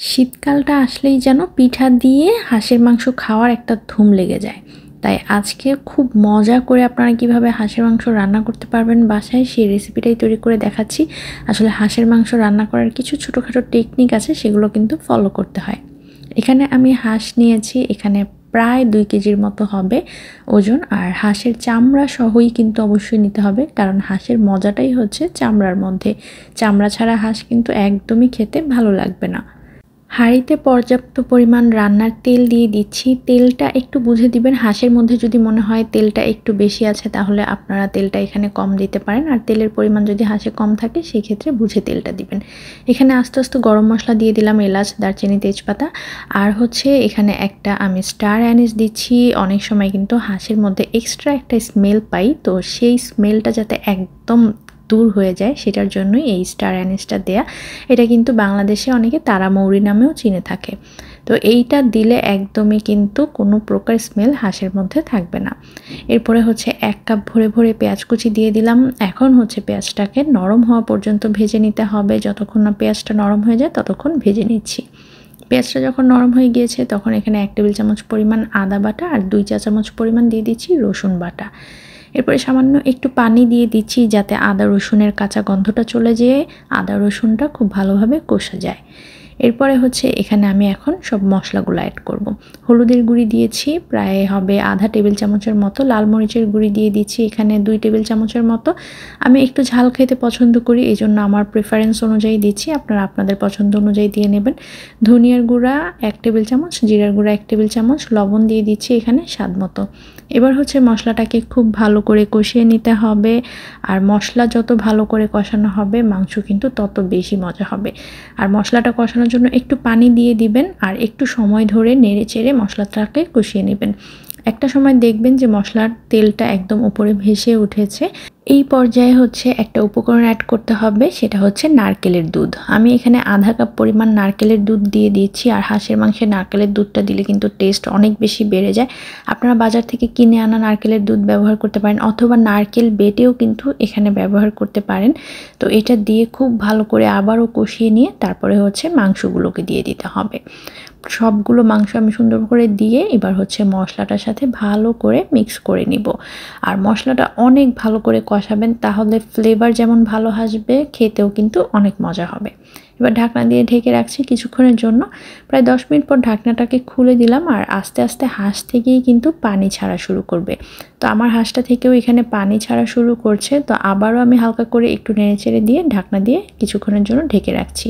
শীতকালটা আসলেই যেন পিঠা দিয়ে হাঁসের মাংস খাওয়ার একটা ধুম লেগে যায়। তাই আজকে খুব মজা করে আপনারা কিভাবে হাঁসের মাংস রান্না করতে পারবেন বাসায় সেই রেসিপিটাই তৈরি করে দেখাচ্ছি। আসলে হাঁসের মাংস রান্না করার কিছু ছোটোখাটো টেকনিক আছে, সেগুলো কিন্তু ফলো করতে হয়। এখানে আমি হাঁস নিয়েছি, এখানে প্রায় 2 কেজির মতো হবে ওজন। আর হাঁসের চামড়া সহই কিন্তু অবশ্যই নিতে হবে, কারণ হাঁসের মজাটাই হচ্ছে চামড়ার মধ্যে। চামড়া ছাড়া হাঁস কিন্তু একদমই খেতে ভালো লাগবে না। হাঁড়িতে পর্যাপ্ত পরিমাণ রান্নার তেল দিয়ে দিচ্ছি। তেলটা একটু বুঝে দিবেন, হাঁসের মধ্যে যদি মনে হয় তেলটা একটু বেশি আছে তাহলে আপনারা তেলটা এখানে কম দিতে পারেন, আর তেলের পরিমাণ যদি হাঁসে কম থাকে সেই ক্ষেত্রে বুঝে তেলটা দিবেন। এখানে আস্তে আস্তে গরম মশলা দিয়ে দিলাম, এলাচ, দারচিনি, তেজপাতা। আর হচ্ছে এখানে একটা আমি স্টার অ্যানিস দিচ্ছি। অনেক সময় কিন্তু হাঁসের মধ্যে এক্সট্রা একটা স্মেল পাই, তো সেই স্মেলটা যাতে একদম দূর হয়ে যায় সেটার জন্যই এই স্টার অ্যানিসটা দেয়া। এটা কিন্তু বাংলাদেশে অনেকে তারা মৌরি নামেও চিনে থাকে। তো এইটা দিলে একদমই কিন্তু কোনো প্রকার স্মেল হাঁসের মধ্যে থাকবে না। এরপরে হচ্ছে 1 কাপ ভরে ভরে পেঁয়াজ কুচি দিয়ে দিলাম। এখন হচ্ছে পেঁয়াজটাকে নরম হওয়া পর্যন্ত ভেজে নিতে হবে। যতক্ষণ না পেঁয়াজটা নরম হয়ে যায় ততক্ষণ ভেজে নিচ্ছি। পেঁয়াজটা যখন নরম হয়ে গিয়েছে তখন এখানে 1 টেবিল চামচ পরিমাণ আদা বাটা আর 2 চা চামচ পরিমাণ দিয়ে দিচ্ছি রসুন বাটা। এরপরে সামান্য একটু পানি দিয়ে দিচ্ছি যাতে আদা রসুনের কাঁচা গন্ধটা চলে যেয়ে আদা রসুনটা খুব ভালোভাবে কষা যায়। এরপরে হচ্ছে এখানে আমি এখন সব মশলাগুলো অ্যাড করব। হলুদের গুঁড়ি দিয়েছি প্রায় হবে আধা টেবিল চামচের মতো, লাল মরিচের গুঁড়ি দিয়ে দিচ্ছি এখানে 2 টেবিল চামচের মতো। আমি একটু ঝাল খেতে পছন্দ করি, এই জন্য আমার প্রেফারেন্স অনুযায়ী দিচ্ছি, আপনারা আপনাদের পছন্দ অনুযায়ী দিয়ে নেবেন। ধনিয়ার গুঁড়া 1 টেবিল চামচ, জিরার গুঁড়া 1 টেবিল চামচ, লবণ দিয়ে দিচ্ছি এখানে স্বাদ মতো। এবার হচ্ছে মশলাটাকে খুব ভালো করে কষিয়ে নিতে হবে। আর মশলা যত ভালো করে কষানো হবে মাংস কিন্তু তত বেশি মজা হবে। আর মশলাটা কষানোর জন্য একটু পানি দিয়ে দিবেন আর একটু সময় ধরে নেড়ে চেড়ে মশলাটাকে কষিয়ে নেবেন। একটা সময় দেখবেন যে মশলার তেলটা একদম উপরে ভেসে উঠেছে। এই পর্যায়ে হচ্ছে একটা উপকরণ অ্যাড করতে হবে, সেটা হচ্ছে নারকেলের দুধ। আমি এখানে আধা কাপ পরিমাণ নারকেলের দুধ দিয়ে দিচ্ছি। আর হাঁসের মাংসে নারকেলের দুধটা দিলে কিন্তু টেস্ট অনেক বেশি বেড়ে যায়। আপনারা বাজার থেকে কিনে আনা নারকেলের দুধ ব্যবহার করতে পারেন, অথবা নারকেল বেটেও কিন্তু এখানে ব্যবহার করতে পারেন। তো এটা দিয়ে খুব ভালো করে আবারও কষিয়ে নিয়ে তারপরে হচ্ছে মাংসগুলোকে দিয়ে দিতে হবে। সবগুলো মাংস আমি সুন্দর করে দিয়ে এবার হচ্ছে মশলাটার সাথে ভালো করে মিক্স করে নিব। আর মশলাটা অনেক ভালো করে কষাবেন, তাহলে ফ্লেভার যেমন ভালো আসবে, খেতেও কিন্তু অনেক মজা হবে। এবার ঢাকনা দিয়ে ঢেকে রাখছি কিছুক্ষণের জন্য। প্রায় 10 মিনিট পর ঢাকনাটাকে খুলে দিলাম, আর আস্তে আস্তে হাঁস থেকেই কিন্তু পানি ছাড়া শুরু করবে। তো আমার হাঁসটা থেকেও এখানে পানি ছাড়া শুরু করছে, তো আবারও আমি হালকা করে একটু নেড়েচেড়ে দিয়ে ঢাকনা দিয়ে কিছুক্ষণের জন্য ঢেকে রাখছি।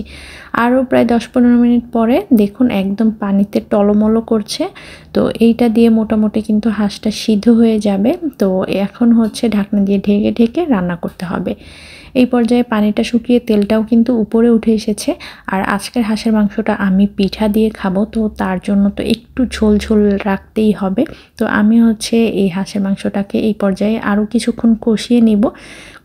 আরও প্রায় 10-15 মিনিট পরে দেখুন একদম পানিতে টলমলো করছে। তো এইটা দিয়ে মোটামুটি কিন্তু হাঁসটা সিদ্ধ হয়ে যাবে। তো এখন হচ্ছে ঢাকনা দিয়ে ঢেকে ঢেকে রান্না করতে হবে। এই পর্যায়ে পানিটা শুকিয়ে তেলটাও কিন্তু উপরে উঠে এসেছে। আর আজকের হাঁসের মাংসটা আমি পিঠা দিয়ে খাবো, তো তার জন্য তো একটু ঝোল ঝোল রাখতেই হবে। তো আমি হচ্ছে এই হাঁসের মাংসটাকে এই পর্যায়ে আরও কিছুক্ষণ কষিয়ে নিব।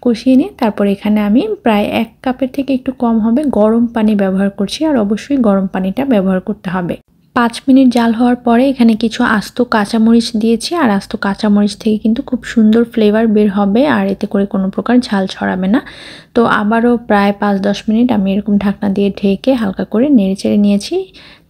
কষিয়ে নিয়ে তারপর এখানে আমি প্রায় 1 কাপের থেকে একটু কম হবে গরম পানি ব্যবহার করছি, আর অবশ্যই গরম পানিটা ব্যবহার করতে হবে। 5 মিনিট জাল হওয়ার পরে এখানে কিছু আস্ত কাঁচামরিচ দিয়েছি, আর আস্ত কাঁচামরিচ থেকে কিন্তু খুব সুন্দর ফ্লেভার বের হবে, আর এতে করে কোনো প্রকার ঝাল ছড়াবে না। তো আবারও প্রায় 5-10 মিনিট আমি এরকম ঢাকনা দিয়ে ঢেকে হালকা করে নেড়েচেড়ে নিয়েছি।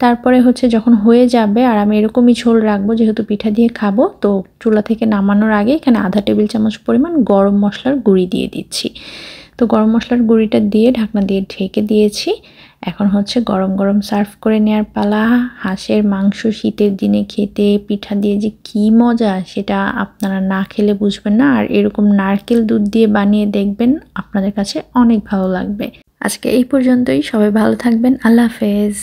তারপরে হচ্ছে যখন হয়ে যাবে, আর আমি এরকমই ঝোল রাখবো যেহেতু পিঠা দিয়ে খাবো, তো চুলা থেকে নামানোর আগে এখানে আধা টেবিল চামচ পরিমাণ গরম মশলার গুঁড়ি দিয়ে দিচ্ছি। তো গরম মশলার গুঁড়িটা দিয়ে ঢাকনা দিয়ে ঢেকে দিয়েছি। এখন হচ্ছে গরম গরম সার্ভ করে নেওয়ার পালা। হাঁসের মাংস শীতের দিনে খেতে পিঠা দিয়ে যে কী মজা, সেটা আপনারা না খেলে বুঝবেন না। আর এরকম নারকেল দুধ দিয়ে বানিয়ে দেখবেন, আপনাদের কাছে অনেক ভালো লাগবে। আজকে এই পর্যন্তই, সবাই ভালো থাকবেন। আল্লাহ হাফেজ।